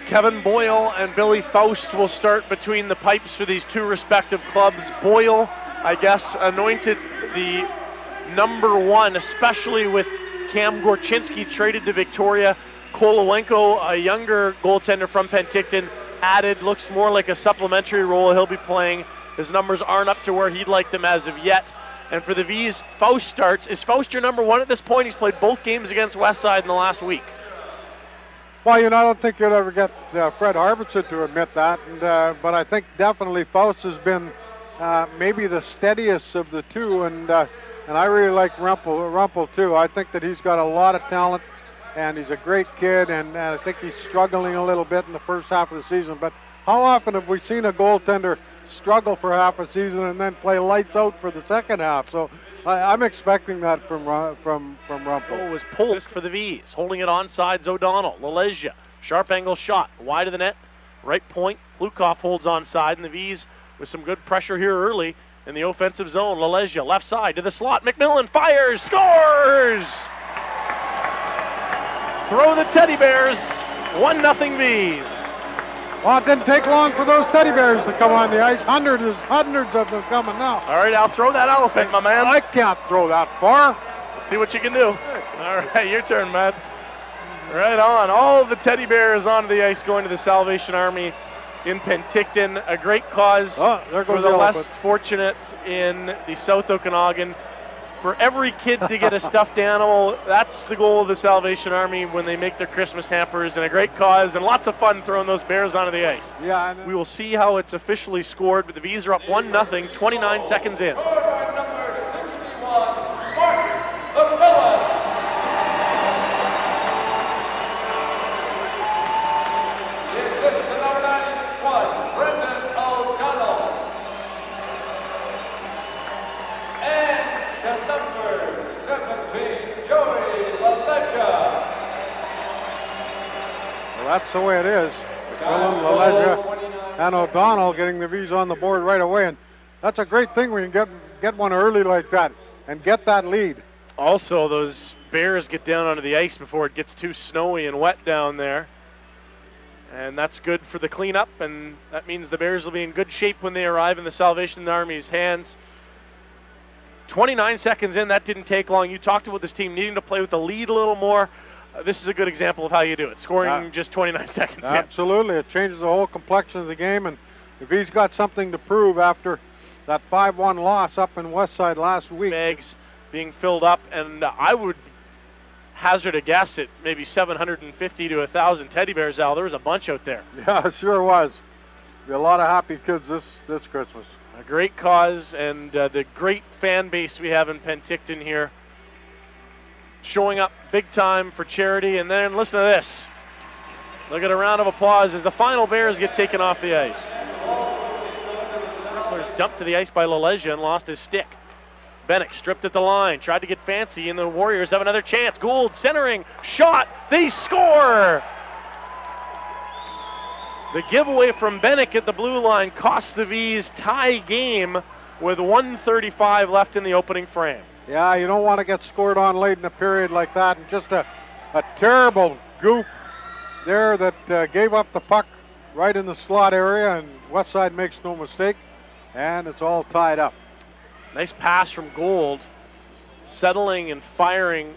Kevin Boyle and Billy Faust will start between the pipes for these two respective clubs. Boyle, I guess, anointed the #1, especially with Cam Gorchinski traded to Victoria. Kolowenko, a younger goaltender from Penticton, added, looks more like a supplementary role he'll be playing. His numbers aren't up to where he'd like them as of yet. And for the Vees, Faust starts. Is Faust your #1 at this point? He's played both games against Westside in the last week. Well, I don't think you'll ever get Fred Harbison to admit that, but I think definitely Faust has been maybe the steadiest of the two, and I really like Rumpel too. I think that he's got a lot of talent, and he's a great kid, and I think he's struggling a little bit in the first half of the season. But how often have we seen a goaltender struggle for half a season and then play lights out for the second half? So I'm expecting that from Rumpel. Oh, it was Polk for the Vees, holding it onside. O'Donnell, Lalezia, sharp angle shot, wide of the net, right point. Lukov holds onside, and the Vees with some good pressure here early in the offensive zone. Lalezia, left side to the slot. McMillan fires, scores! Throw the Teddy Bears, 1-0 Vees. Well, it didn't take long for those Teddy Bears to come on the ice. Hundreds of them coming now. All right, I'll throw that elephant, my man. I can't throw that far. Let's see what you can do. All right, your turn, Matt. Right on. All of the Teddy Bears onto the ice going to the Salvation Army in Penticton. A great cause for the less fortunate in the South Okanagan. For every kid to get a stuffed animal, that's the goal of the Salvation Army when they make their Christmas hampers, and a great cause and lots of fun throwing those bears onto the ice. Yeah, we will see how it's officially scored, but the Vees are up 1-0, 29 seconds in. Number 61, Mark Okanagan. The assist to number 91, Brendan O'Donnell. And to number 17, Joey Lalezia. Well, that's the way it is. McMillan, Lalezia, and O'Donnell getting the Vees on the board right away, and that's a great thing when you get one early like that and get that lead. Also, those Bears get down onto the ice before it gets too snowy and wet down there. And that's good for the cleanup, and that means the Bears will be in good shape when they arrive in the Salvation Army's hands. 29 seconds in, that didn't take long. You talked about this team needing to play with the lead a little more. This is a good example of how you do it, scoring just 29 seconds in. Absolutely, it changes the whole complexion of the game, and if he's got something to prove after that 5-1 loss up in Westside last week. Bags being filled up, and I would hazard a guess at maybe 750 to 1,000 Teddy Bears, Al. There was a bunch out there. Yeah, it sure was. Be a lot of happy kids this Christmas. A great cause, and the great fan base we have in Penticton here, showing up big time for charity. And then listen to this. Look at a round of applause as the final Bears get taken off the ice. Rickler's dumped to the ice by Lalezia and lost his stick. Bennick stripped at the line, tried to get fancy, and the Warriors have another chance. Gould centering, shot, they score! The giveaway from Bennick at the blue line cost the Vees tie game with 1:35 left in the opening frame. Yeah, you don't want to get scored on late in a period like that, and just a terrible goof there that gave up the puck right in the slot area, and Westside makes no mistake, and it's all tied up. Nice pass from Gould, settling and firing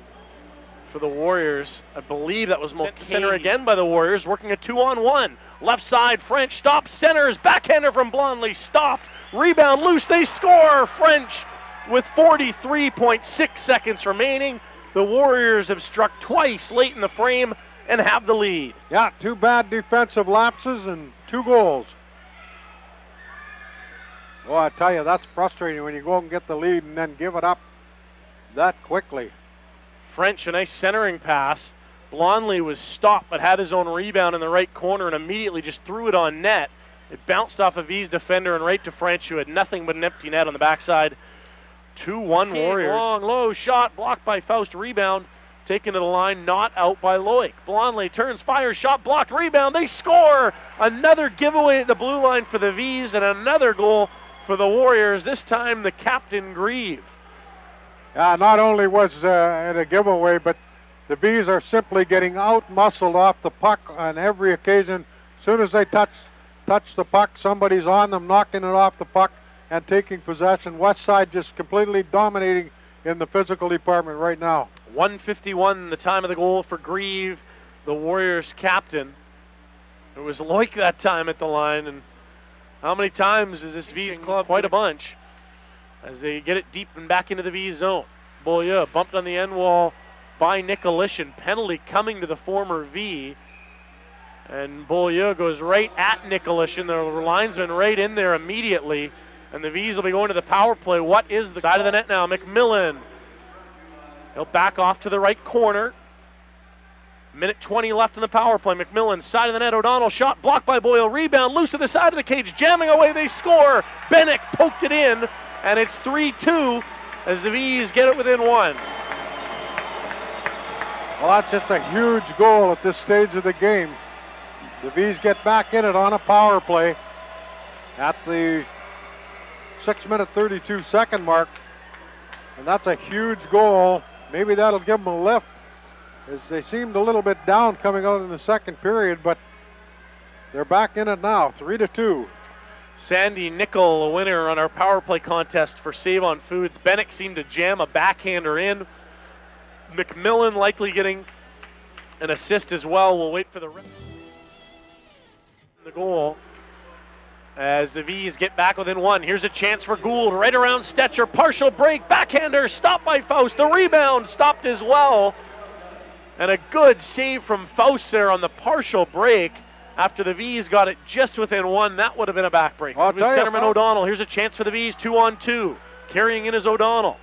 for the Warriors. I believe that was center again by the Warriors, working a 2-on-1. Left side, French stopped, centers, backhander from Blondley, stopped, rebound loose, they score! French with 43.6 seconds remaining. The Warriors have struck twice late in the frame and have the lead. Yeah, 2 bad defensive lapses and 2 goals. Well, I tell you, that's frustrating when you go and get the lead and then give it up that quickly. French, a nice centering pass. Blondley was stopped but had his own rebound in the right corner and immediately just threw it on net. It bounced off a Vees defender and right to French, who had nothing but an empty net on the backside. 2-1 Warriors. Long, low shot, blocked by Faust, rebound. Taken to the line, not out by Loic. Blondley turns, fires, shot blocked, rebound, they score! Another giveaway at the blue line for the Vees and another goal for the Warriors, this time the captain Grieve. Not only was it a giveaway, but the Vees are simply getting out-muscled off the puck on every occasion. As soon as they touch the puck, somebody's on them, knocking it off the puck and taking possession. Westside just completely dominating in the physical department right now. 1:51, the time of the goal for Grieve, the Warriors captain. It was like that time at the line, and how many times is this Vees club? Quite a bunch, as they get it deep and back into the Vees zone. Beaulieu bumped on the end wall by Nicolishin. Penalty coming to the former V. And Beaulieu goes right at Nicolishin. The linesman right in there immediately. And the Vees will be going to the power play. What is the side of the net now? McMillan. He'll back off to the right corner. Minute 20 left in the power play. McMillan, side of the net. O'Donnell shot blocked by Boyle. Rebound loose to the side of the cage. Jamming away. They score. Bennick poked it in. And it's 3-2 as the Vees get it within one. Well, that's just a huge goal at this stage of the game. The Vees get back in it on a power play at the 6-minute 32-second mark. And that's a huge goal. Maybe that'll give them a lift, as they seemed a little bit down coming out in the second period, but they're back in it now, 3-2. Sandy Nickel, a winner on our power play contest for Save on Foods. Bennick seemed to jam a backhander in. McMillan likely getting an assist as well. We'll wait for the goal as the Vees get back within one. Here's a chance for Gould right around Stetcher. Partial break, backhander, stopped by Faust. The rebound stopped as well. And a good save from Faust there on the partial break after the Vees got it just within one. That would have been a back break. It was centerman O'Donnell. Here's a chance for the Vees, 2-on-2. Carrying in is O'Donnell.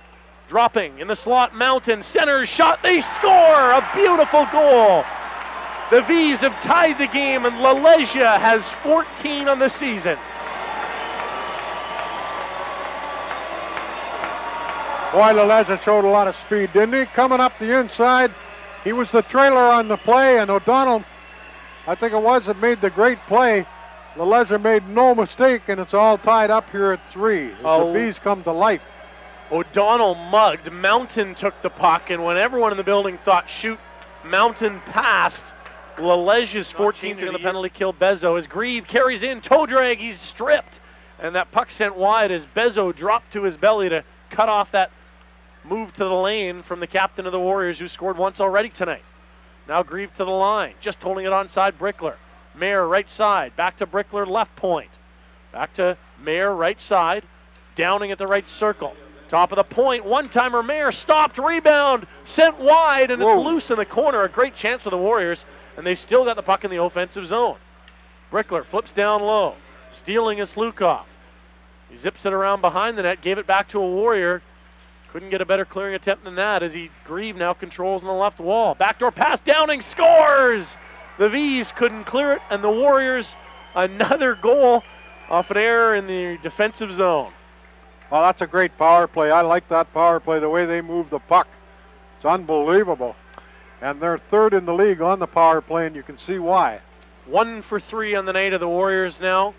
Dropping in the slot, Mountain, center shot, they score! A beautiful goal. The Vees have tied the game, and Lalesia has 14 on the season. Boy, Lalesia showed a lot of speed, didn't he? Coming up the inside, he was the trailer on the play, and O'Donnell, I think it was, that made the great play. Lalesia made no mistake, and it's all tied up here at 3. The Vees come to life. O'Donnell mugged. Mountain took the puck, and when everyone in the building thought, shoot, Mountain passed. Lalesia's 14th in the penalty kill Bezo as Grieve carries in, toe drag, he's stripped. And that puck sent wide as Bezo dropped to his belly to cut off that move to the lane from the captain of the Warriors, who scored once already tonight. Now Grieve to the line, just holding it onside Brickler. Mayer right side, back to Brickler left point. Back to Mayer right side, Downing at the right circle. Top of the point, one-timer Mayer stopped, rebound, sent wide, and it's loose in the corner. A great chance for the Warriors, and they've still got the puck in the offensive zone. Brickler flips down low, stealing is Lukov. He zips it around behind the net, gave it back to a Warrior. Couldn't get a better clearing attempt than that as Grieve now controls on the left wall. Backdoor pass, Downing scores! The Vees couldn't clear it, and the Warriors another goal off an error in the defensive zone. Well, that's a great power play. I like that power play, the way they move the puck. It's unbelievable. And they're third in the league on the power play, and you can see why. 1 for 3 on the night of the Warriors now.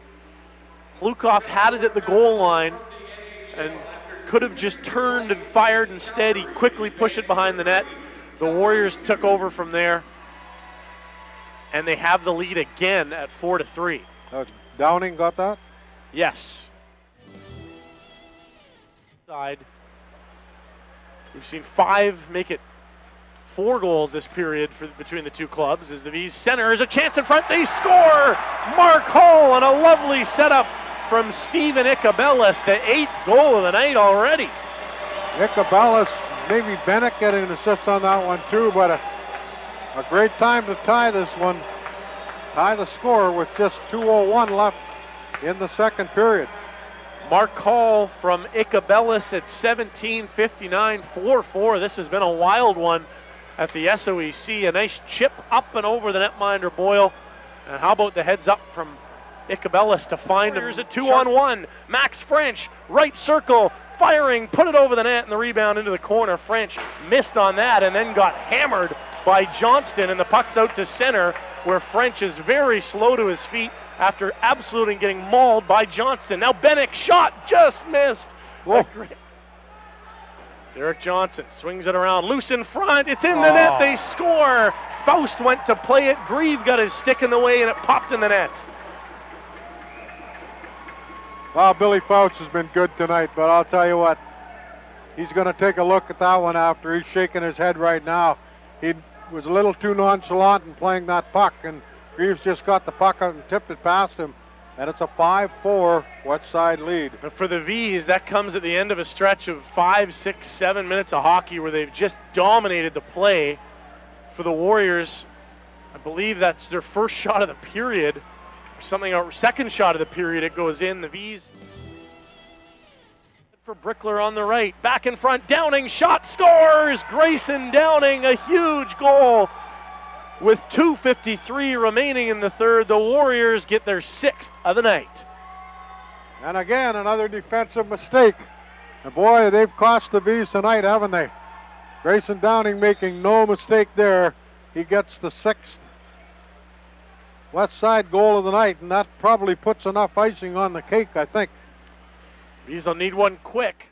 Lukov had it at the goal line and could have just turned and fired instead. He quickly pushed it behind the net. The Warriors took over from there, and they have the lead again at 4-3. Downing got that? Yes. We've seen 5 make it 4 goals this period between the two clubs as the Vees center is a chance in front. They score! Mark Hull on a lovely setup from Steven Icabellis, the 8th goal of the night already. Icabellis, maybe Bennick getting an assist on that one too, but a great time to tie this one. Tie the score with just 2:01 left in the second period. Mark Hall from Icabellis at 17:59, 4-4. This has been a wild one at the SOEC. A nice chip up and over the netminder Boyle. And how about the heads up from Icabellis to find him? Here's a 2-on-1. Max French, right circle, firing, put it over the net, and the rebound into the corner. French missed on that and then got hammered by Johnston, and the puck's out to center, where French is very slow to his feet after absolutely getting mauled by Johnston. Now Bennick shot, just missed. Derek Johnson swings it around, loose in front, it's in the net, they score! Faust went to play it, Grieve got his stick in the way and it popped in the net. Well, Billy Faust has been good tonight, but I'll tell you what, he's going to take a look at that one after he's shaking his head right now. He was a little too nonchalant in playing that puck, and Greaves just got the puck out and tipped it past him, and it's a 5-4 Westside lead. But for the Vees, that comes at the end of a stretch of 5, 6, 7 minutes of hockey where they've just dominated the play. For the Warriors, I believe that's their first shot of the period, or something, or second shot of the period, it goes in. The Vees for Brickler on the right, back in front, Downing shot, scores! Grayson Downing, a huge goal. With 2:53 remaining in the third, the Warriors get their 6th of the night. And again, another defensive mistake. And boy, they've cost the Vees tonight, haven't they? Grayson Downing making no mistake there. He gets the 6th Westside goal of the night, and that probably puts enough icing on the cake, I think. Vees will need one quick.